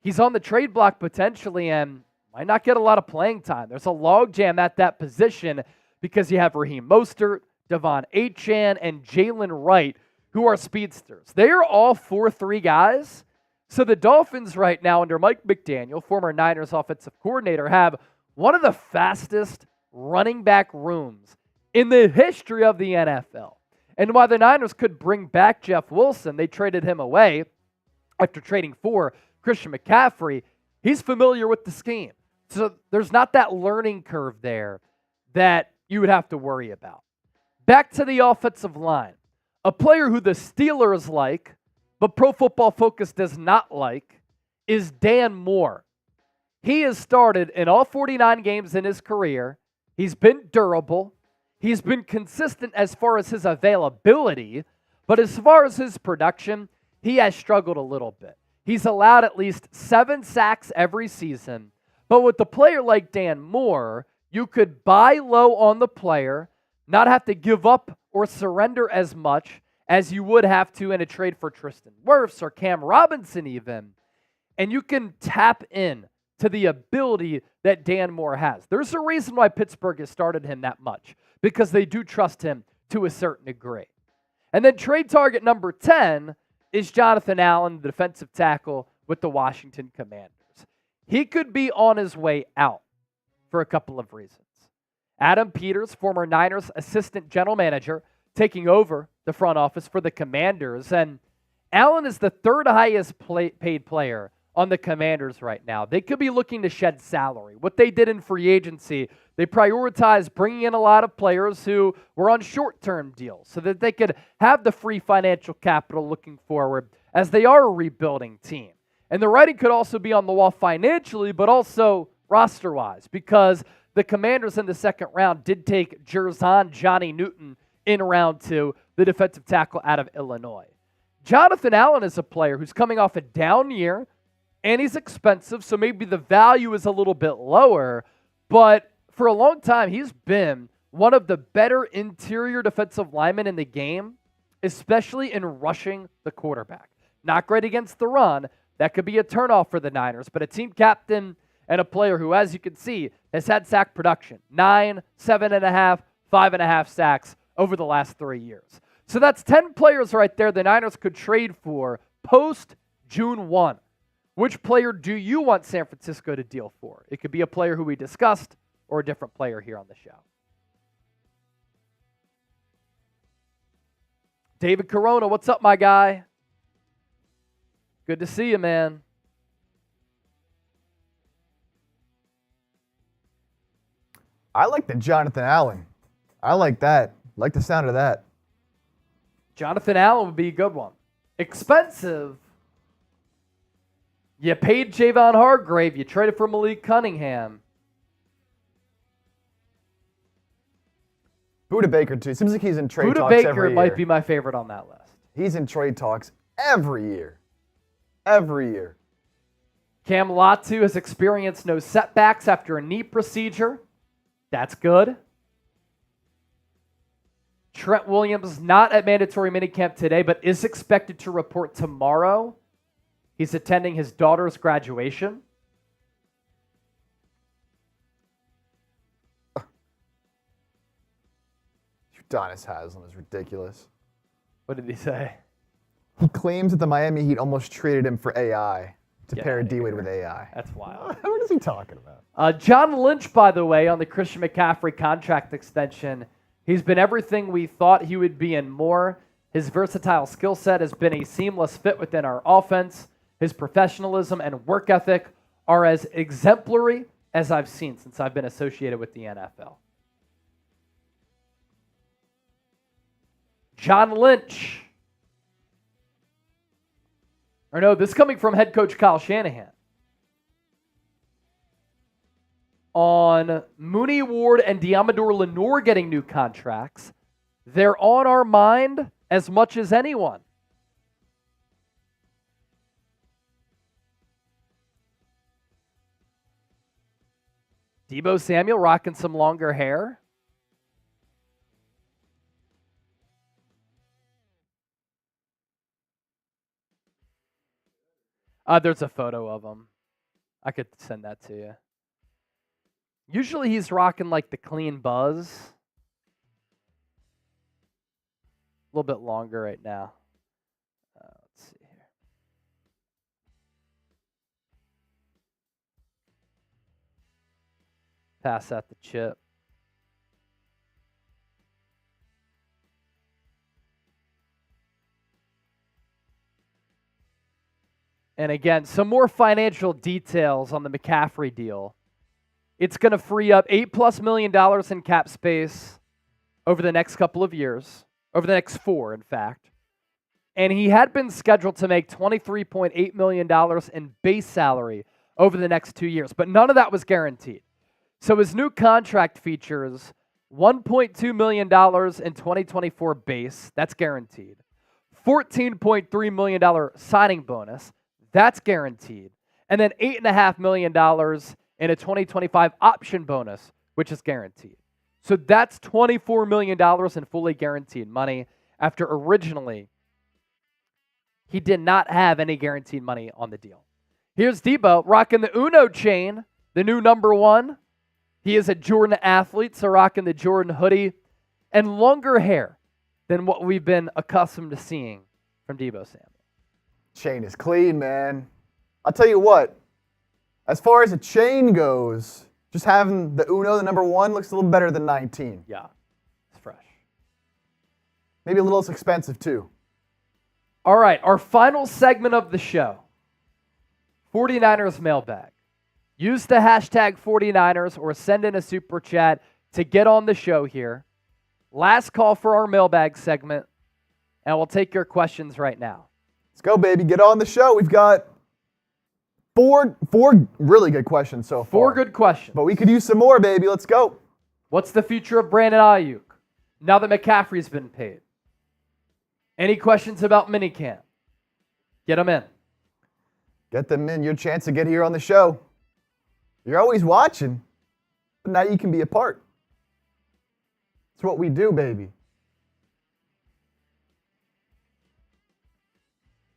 he's on the trade block potentially and might not get a lot of playing time. There's a logjam at that position because you have Raheem Mostert, Devon Achane, and Jalen Wright, who are speedsters. They are all 4.3 guys. So the Dolphins right now under Mike McDaniel, former Niners offensive coordinator, have one of the fastest running back rooms in the history of the NFL. And while the Niners could bring back Jeff Wilson, they traded him away after trading for Christian McCaffrey. He's familiar with the scheme. So there's not that learning curve there that you would have to worry about. Back to the offensive line. A player who the Steelers like, but Pro Football Focus does not like, is Dan Moore. He has started in all 49 games in his career. He's been durable. He's been consistent as far as his availability, but as far as his production, he has struggled a little bit. He's allowed at least 7 sacks every season, but with a player like Dan Moore, you could buy low on the player, not have to give up or surrender as much as you would have to in a trade for Tristan Wirfs or Cam Robinson even, and you can tap in to the ability that Dan Moore has. There's a reason why Pittsburgh has started him that much, because they do trust him to a certain degree. And then trade target number 10 is Jonathan Allen, the defensive tackle with the Washington Commanders. He could be on his way out for a couple of reasons. Adam Peters, former Niners assistant general manager, taking over the front office for the Commanders. And Allen is the third highest paid player on the Commanders right now. They could be looking to shed salary. What they did in free agency, they prioritized bringing in a lot of players who were on short-term deals so that they could have the free financial capital looking forward as they are a rebuilding team. And the writing could also be on the wall financially, but also roster-wise, because the Commanders in the second round did take Jerzon Johnny Newton in round 2, the defensive tackle out of Illinois. Jonathan Allen is a player who's coming off a down year, and he's expensive, so maybe the value is a little bit lower, but for a long time, he's been one of the better interior defensive linemen in the game, especially in rushing the quarterback. Not great against the run. That could be a turnoff for the Niners, but a team captain and a player who, as you can see, has had sack production. 9, 7.5, 5.5 sacks over the last 3 years. So that's 10 players right there the Niners could trade for post-June 1. Which player do you want San Francisco to deal for? It could be a player who we discussed or a different player here on the show. David Corona, what's up, my guy? Good to see you, man. I like the Jonathan Allen. I like that. Like the sound of that. Jonathan Allen would be a good one. Expensive. You paid Javon Hargrave. You traded for Malik Cunningham. Buda Baker, too. Seems like he's in trade Buda talks every year. Baker might be my favorite on that list. He's in trade talks every year. Every year. Cam Latu has experienced no setbacks after a knee procedure. That's good. Trent Williams not at mandatory minicamp today, but is expected to report tomorrow. He's attending his daughter's graduation. Udonis Haslam is ridiculous. What did he say? He claims that the Miami Heat almost traded him for AI to pair D-Wade with AI. That's wild. What is he talking about? John Lynch, by the way, on the Christian McCaffrey contract extension, he's been everything we thought he would be and more. His versatile skill set has been a seamless fit within our offense. His professionalism and work ethic are as exemplary as I've seen since I've been associated with the NFL. John Lynch. Or no, this is coming from head coach Kyle Shanahan. On Mooney Ward and Diamador Lenore getting new contracts, they're on our mind as much as anyone. Deebo Samuel rocking some longer hair. There's a photo of him. I could send that to you. Usually he's rocking like the clean buzz. A little bit longer right now. Let's see here. Pass that to Chip. And again, some more financial details on the McCaffrey deal. It's going to free up $8+ million in cap space over the next couple of years, over the next 4, in fact. And he had been scheduled to make $23.8 million in base salary over the next 2 years, but none of that was guaranteed. So his new contract features $1.2 million in 2024 base, that's guaranteed. $14.3 million signing bonus, that's guaranteed. And then $8.5 million in a 2025 option bonus, which is guaranteed. So that's $24 million in fully guaranteed money after originally he did not have any guaranteed money on the deal. Here's Deebo rocking the Uno chain, the new number 1. He is a Jordan athlete, so rocking the Jordan hoodie and longer hair than what we've been accustomed to seeing from Deebo Samuel. Chain is clean, man. I'll tell you what, as far as a chain goes, just having the Uno, the number 1, looks a little better than 19. Yeah, it's fresh. Maybe a little less expensive, too. All right, our final segment of the show, 49ers mailbag. Use the hashtag 49ers or send in a super chat to get on the show here. Last call for our mailbag segment, and we'll take your questions right now. Let's go, baby. Get on the show. We've got four really good questions so far. 4 good questions. But we could use some more, baby. Let's go. What's the future of Brandon Aiyuk now that McCaffrey's been paid? Any questions about minicamp? Get them in. Get them in. Your chance to get here on the show. You're always watching, but now you can be a part. It's what we do, baby.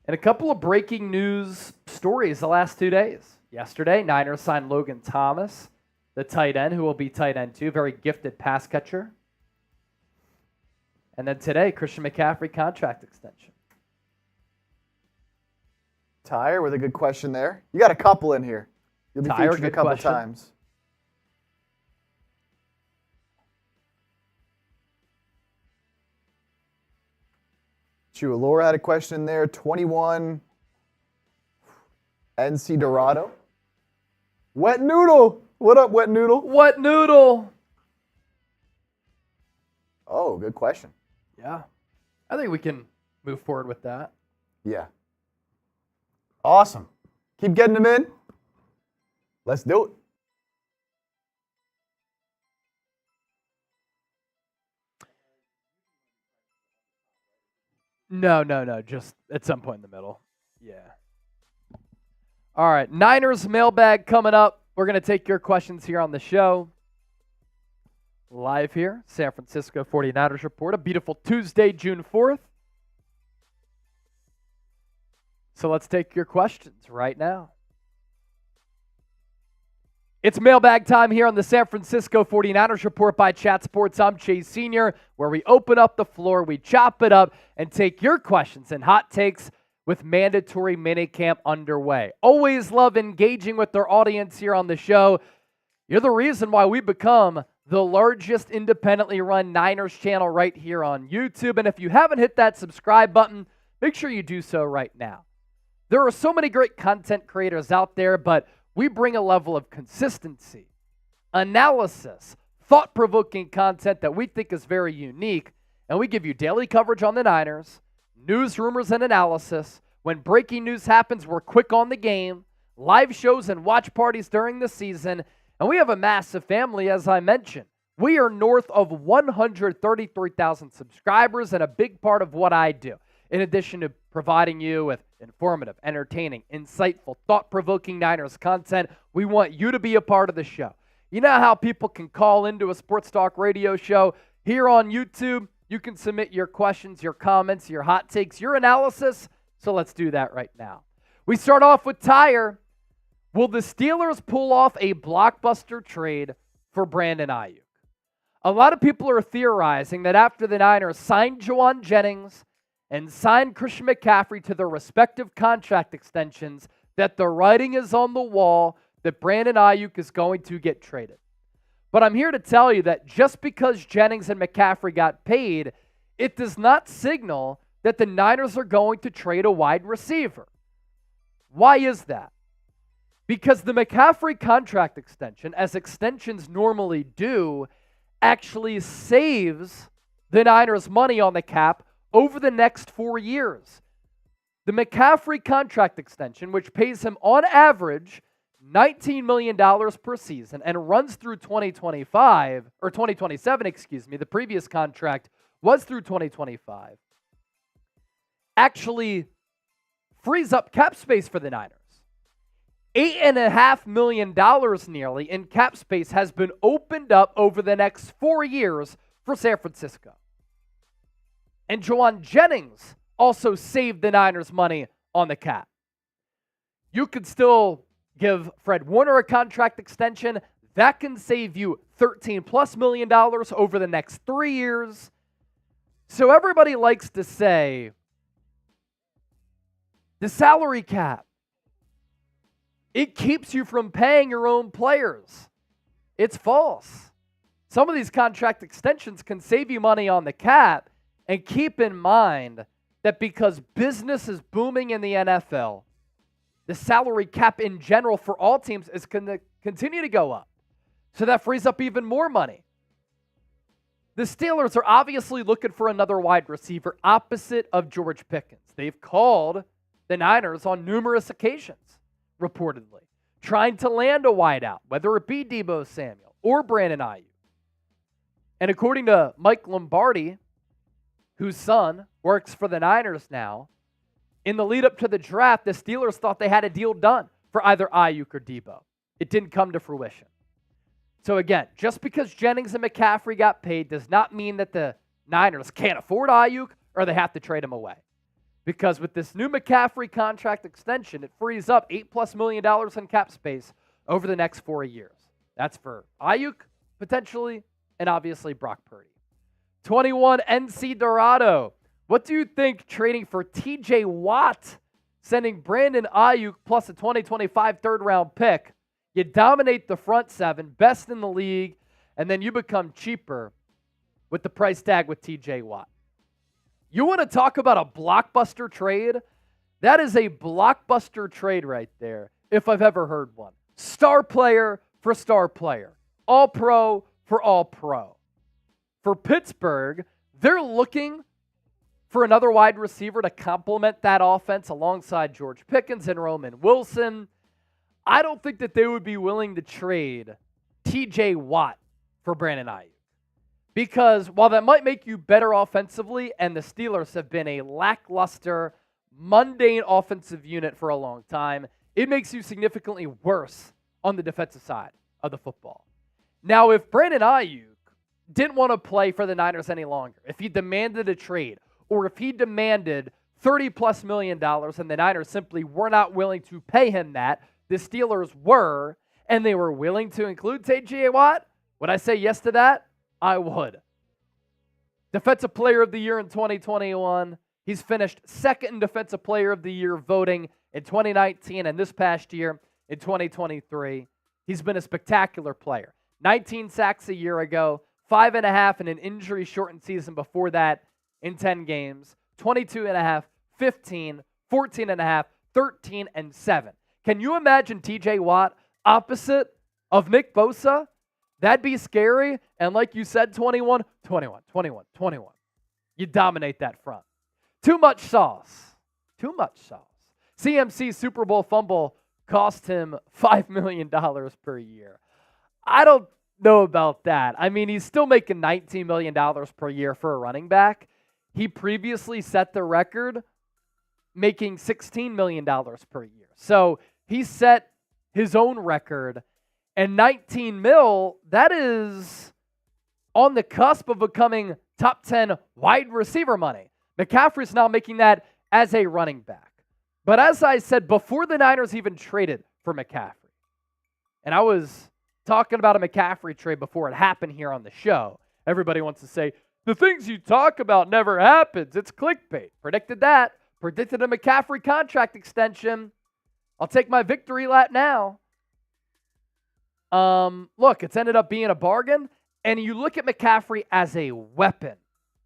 And a couple of breaking news stories the last 2 days. Yesterday, Niners signed Logan Thomas, the tight end, who will be tight end 2, very gifted pass catcher. And then today, Christian McCaffrey contract extension. Tyre with a good question there. You got a couple in here. You'll be Tyre, featured a couple question. times. Laura had a question there. 21. NC Dorado. Wet Noodle. What up, Wet Noodle? What noodle? Oh, good question. Yeah. I think we can move forward with that. Yeah. Awesome. Keep getting them in. Let's do it. No. Just at some point in the middle. Yeah. All right. Niners mailbag coming up. We're going to take your questions here on the show. Live here, San Francisco 49ers Report. A beautiful Tuesday, June 4th. So let's take your questions right now. It's mailbag time here on the San Francisco 49ers Report by Chat Sports. I'm Chase Sr., where we open up the floor, we chop it up, and take your questions and hot takes with Mandatory Minicamp underway. Always love engaging with our audience here on the show. You're the reason why we become the largest independently run Niners channel right here on YouTube. And if you haven't hit that subscribe button, make sure you do so right now. There are so many great content creators out there, but we bring a level of consistency, analysis, thought-provoking content that we think is very unique, and we give you daily coverage on the Niners, news, rumors, and analysis. When breaking news happens, we're quick on the game, live shows and watch parties during the season, and we have a massive family, as I mentioned. We are north of 133,000 subscribers, and a big part of what I do, in addition to providing you with informative, entertaining, insightful, thought-provoking Niners content, we want you to be a part of the show. You know how people can call into a sports talk radio show? Here on YouTube, you can submit your questions, your comments, your hot takes, your analysis. So let's do that right now. We start off with Tyre. Will the Steelers pull off a blockbuster trade for Brandon Aiyuk? A lot of people are theorizing that after the Niners signed Jauan Jennings and signed Christian McCaffrey to their respective contract extensions, that the writing is on the wall that Brandon Aiyuk is going to get traded. But I'm here to tell you that just because Jennings and McCaffrey got paid, it does not signal that the Niners are going to trade a wide receiver. Why is that? Because the McCaffrey contract extension, as extensions normally do, actually saves the Niners money on the cap over the next 4 years. The McCaffrey contract extension, which pays him on average $19 million per season and runs through 2025, or 2027, excuse me, the previous contract was through 2025, actually frees up cap space for the Niners. $8.5 million nearly in cap space has been opened up over the next 4 years for San Francisco. And Jauan Jennings also saved the Niners money on the cap. You could still give Fred Warner a contract extension. That can save you $13+ million over the next 3 years. So everybody likes to say, the salary cap, it keeps you from paying your own players. It's false. Some of these contract extensions can save you money on the cap, and keep in mind that because business is booming in the NFL, the salary cap in general for all teams is going to continue to go up. So that frees up even more money. The Steelers are obviously looking for another wide receiver opposite of George Pickens. They've called the Niners on numerous occasions, reportedly, trying to land a wideout, whether it be Deebo Samuel or Brandon Aiyuk. And according to Mike Lombardi, whose son works for the Niners now, in the lead up to the draft, the Steelers thought they had a deal done for either Aiyuk or Deebo. It didn't come to fruition. So again, just because Jennings and McCaffrey got paid does not mean that the Niners can't afford Aiyuk or they have to trade him away. Because with this new McCaffrey contract extension, it frees up $8+ million in cap space over the next 4 years. That's for Aiyuk, potentially, and obviously Brock Purdy. 21 NC Dorado. What do you think trading for TJ Watt, sending Brandon Aiyuk plus a 2025 third-round pick? You dominate the front seven, best in the league, and then you become cheaper with the price tag with TJ Watt. You want to talk about a blockbuster trade? That is a blockbuster trade right there, if I've ever heard one. Star player for star player. All pro for all pro. For Pittsburgh, they're looking for another wide receiver to complement that offense alongside George Pickens and Roman Wilson. I don't think that they would be willing to trade TJ Watt for Brandon Aiyuk. Because while that might make you better offensively, and the Steelers have been a lackluster, mundane offensive unit for a long time, it makes you significantly worse on the defensive side of the football. Now, if Brandon Aiyuk didn't want to play for the Niners any longer, if he demanded a trade, or if he demanded $30+ million and the Niners simply were not willing to pay him that, the Steelers were, and they were willing to include TJ Watt, would I say yes to that? I would. Defensive Player of the Year in 2021. He's finished second in Defensive Player of the Year voting in 2019 and this past year in 2023. He's been a spectacular player. 19 sacks a year ago, 5.5 in an injury-shortened season before that in 10 games, 22.5, 15, 14.5, 13, and 7. Can you imagine TJ Watt opposite of Nick Bosa? That'd be scary. And like you said, 21. You dominate that front. Too much sauce. CMC's Super Bowl fumble cost him $5 million per year. I don't know about that. I mean, he's still making $19 million per year for a running back. He previously set the record making $16 million per year. So he set his own record, and 19 mil, that is on the cusp of becoming top 10 wide receiver money. McCaffrey's now making that as a running back. But as I said, before the Niners even traded for McCaffrey, and I was talking about a McCaffrey trade before it happened here on the show, everybody wants to say, the things you talk about never happens. It's clickbait. Predicted that. Predicted a McCaffrey contract extension. I'll take my victory lap now. Look, it's ended up being a bargain, and you look at McCaffrey as a weapon,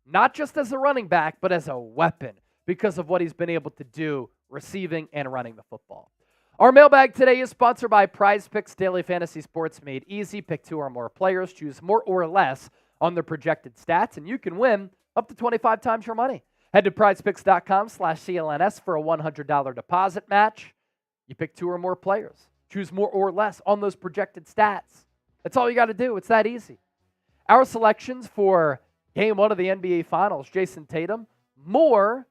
not just as a running back, but as a weapon because of what he's been able to do receiving and running the football. Our mailbag today is sponsored by Prize Picks Daily Fantasy Sports Made Easy. Pick 2 or more players, choose more or less on their projected stats, and you can win up to 25 times your money. Head to prizepicks.com/CLNS for a $100 deposit match. You pick 2 or more players, choose more or less on those projected stats. That's all you got to do. It's that easy. Our selections for Game 1 of the NBA Finals, Jason Tatum, more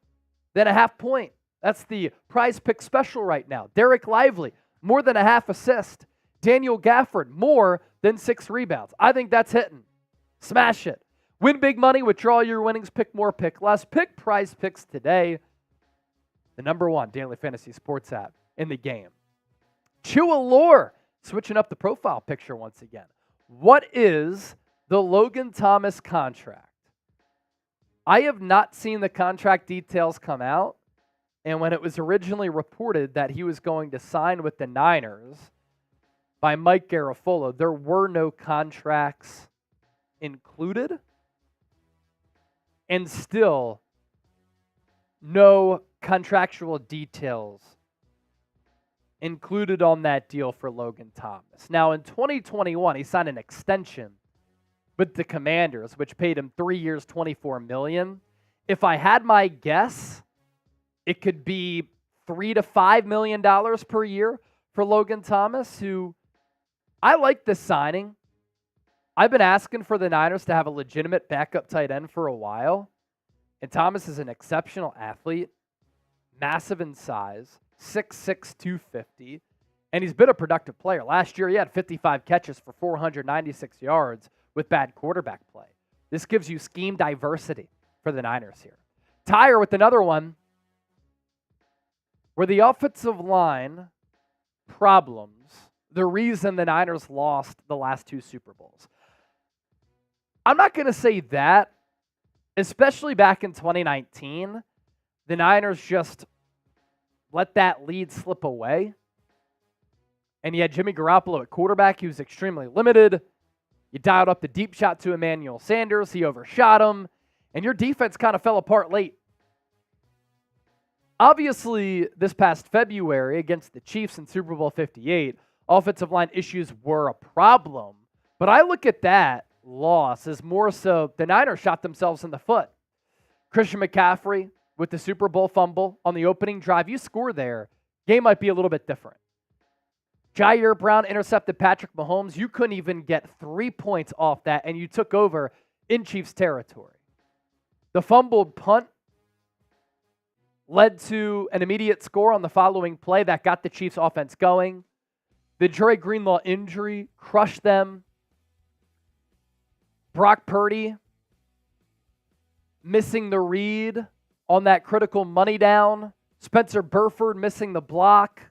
than a half point. That's the Prize Pick special right now. Derek Lively, more than a half assist. Daniel Gafford, more than 6 rebounds. I think that's hitting. Smash it. Win big money, withdraw your winnings, pick more, pick less. Pick Prize Picks today. The #1 daily fantasy sports app in the game. Chua Lore, switching up the profile picture once again. What is the Logan Thomas contract? I have not seen the contract details come out. And when it was originally reported that he was going to sign with the Niners by Mike Garafolo, there were no contracts included, and still no contractual details included on that deal for Logan Thomas. Now, in 2021, he signed an extension with the Commanders, which paid him 3 years, $24 million. If I had my guess, it could be $3 to $5 million per year for Logan Thomas, who I like this signing. I've been asking for the Niners to have a legitimate backup tight end for a while, and Thomas is an exceptional athlete, massive in size, 6'6", 250, and he's been a productive player. Last year, he had 55 catches for 496 yards with bad quarterback play. This gives you scheme diversity for the Niners here. Tire with another one, were the offensive line problems the reason the Niners lost the last 2 Super Bowls? I'm not going to say that, especially back in 2019. The Niners just let that lead slip away. And you had Jimmy Garoppolo at quarterback. He was extremely limited. You dialed up the deep shot to Emmanuel Sanders. He overshot him. And your defense kind of fell apart late. Obviously, this past February against the Chiefs in Super Bowl 58, offensive line issues were a problem. But I look at that loss as more so the Niners shot themselves in the foot. Christian McCaffrey with the Super Bowl fumble on the opening drive. You score there, game might be a little bit different. Jair Brown intercepted Patrick Mahomes. You couldn't even get 3 points off that, and you took over in Chiefs territory. The fumbled punt led to an immediate score on the following play that got the Chiefs offense going. The Dre Greenlaw injury crushed them. Brock Purdy missing the read on that critical money down. Spencer Burford missing the block.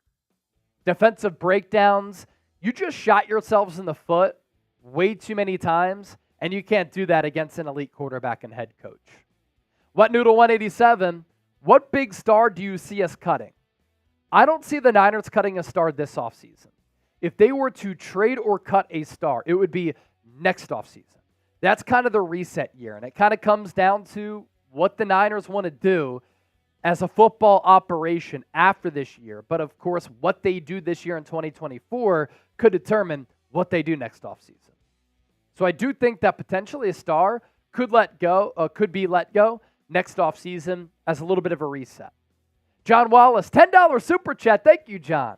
Defensive breakdowns. You just shot yourselves in the foot way too many times, and you can't do that against an elite quarterback and head coach. What Noodle 187? What big star do you see us cutting? I don't see the Niners cutting a star this offseason. if they were to trade or cut a star, it would be next offseason. That's kind of the reset year, and it kind of comes down to what the Niners want to do as a football operation after this year. But of course, what they do this year in 2024 could determine what they do next offseason. So I do think that potentially a star could be let go next offseason as a little bit of a reset. John Wallace, $10 super chat. Thank you, John.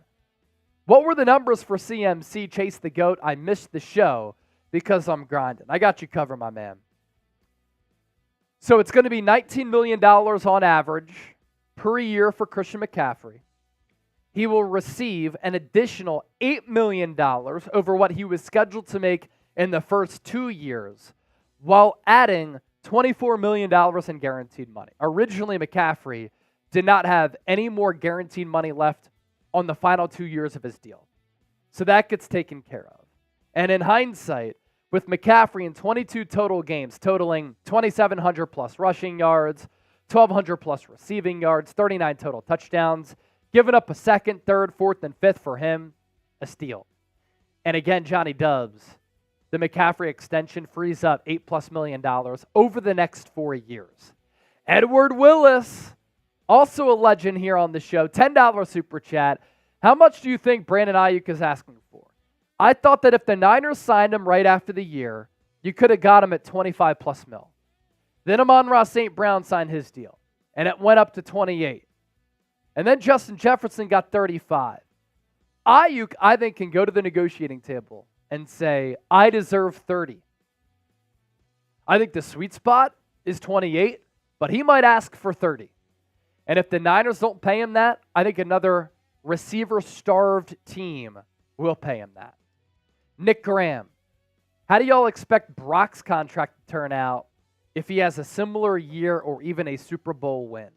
What were the numbers for CMC, Chase the GOAT? I missed the show because I'm grinding. I got you covered, my man. So it's going to be $19 million on average per year for Christian McCaffrey. He will receive an additional $8 million over what he was scheduled to make in the first 2 years, while adding $24 million in guaranteed money. Originally, McCaffrey did not have any more guaranteed money left on the final 2 years of his deal. So that gets taken care of. And in hindsight, with McCaffrey in 22 total games, totaling 2,700 plus rushing yards, 1,200 plus receiving yards, 39 total touchdowns, giving up a second, third, fourth, and fifth for him, a steal. And again, Johnny Dubs, the McCaffrey extension frees up $8+ million over the next 4 years. Edward Willis, also a legend here on the show, $10 super chat. How much do you think Brandon Aiyuk is asking for? I thought that if the Niners signed him right after the year, you could have got him at 25+ mil. Then Amon-Ra St. Brown signed his deal, and it went up to 28. And then Justin Jefferson got 35. Aiyuk, I think, can go to the negotiating table and say, I deserve 30. I think the sweet spot is 28, but he might ask for 30. And if the Niners don't pay him that, I think another receiver-starved team will pay him that. Nick Graham, how do y'all expect Brock's contract to turn out if he has a similar year or even a Super Bowl win?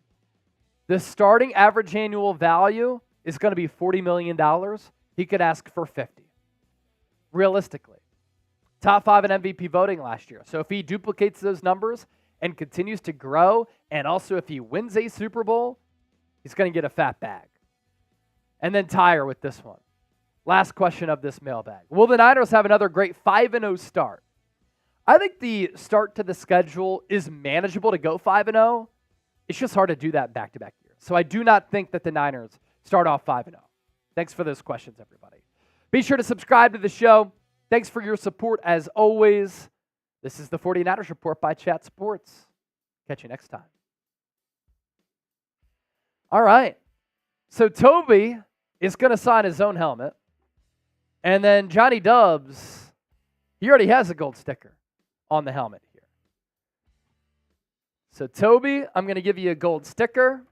The starting average annual value is going to be $40 million. He could ask for 50. Realistically. Top 5 in MVP voting last year. So if he duplicates those numbers and continues to grow, and also if he wins a Super Bowl, he's going to get a fat bag. And then Tyre with this one. Last question of this mailbag. Will the Niners have another great 5-0 start? I think the start to the schedule is manageable to go 5-0. It's just hard to do that back-to-back years. So I do not think that the Niners start off 5-0. Thanks for those questions, everybody. Be sure to subscribe to the show. Thanks for your support as always. This is the 49ers Report by Chat Sports. Catch you next time. All right. So Toby is going to sign his own helmet. And then Johnny Dubs, he already has a gold sticker on the helmet here. So Toby, I'm going to give you a gold sticker.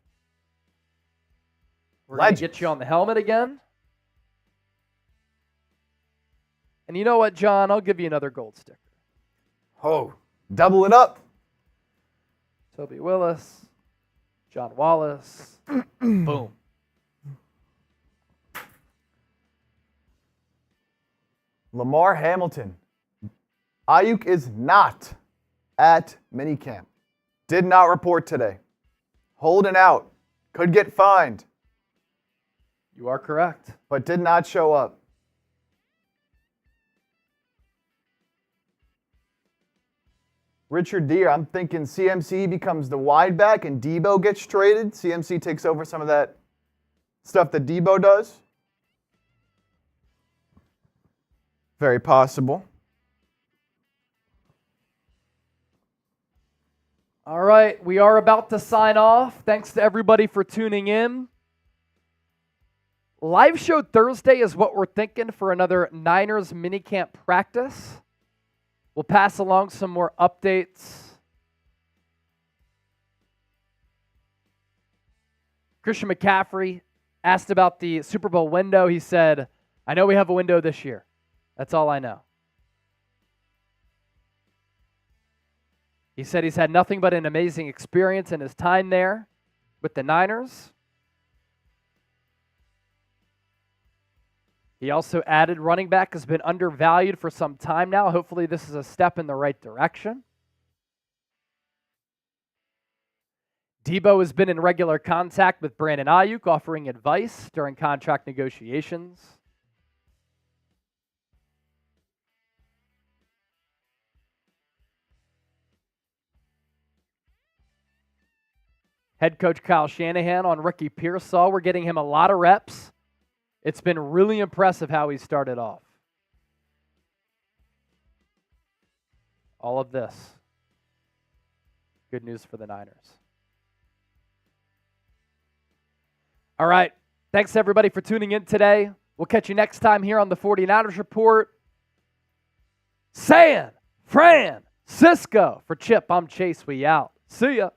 We're going to get you on the helmet again. And you know what, John? I'll give you another gold sticker. Oh, double it up. Toby Willis, John Wallace, boom. Lamar Hamilton. Aiyuk is not at minicamp. Did not report today. Holding out. Could get fined. You are correct. But did not show up. Richard Deere, I'm thinking CMC becomes the wide back and Debo gets traded. CMC takes over some of that stuff that Debo does. Very possible. All right, we are about to sign off. Thanks to everybody for tuning in. Live show Thursday is what we're thinking for another Niners minicamp practice. We'll pass along some more updates. Christian McCaffrey asked about the Super Bowl window. He said, I know we have a window this year. That's all I know. He said he's had nothing but an amazing experience in his time there with the Niners. He also added running back has been undervalued for some time now. Hopefully this is a step in the right direction. Debo has been in regular contact with Brandon Aiyuk, offering advice during contract negotiations. Head coach Kyle Shanahan on Ricky Pearsall. We're getting him a lot of reps. It's been really impressive how he started off. All of this. Good news for the Niners. All right. Thanks, everybody, for tuning in today. We'll catch you next time here on the 49ers Report. San Francisco. For Chip, I'm Chase. We out. See ya.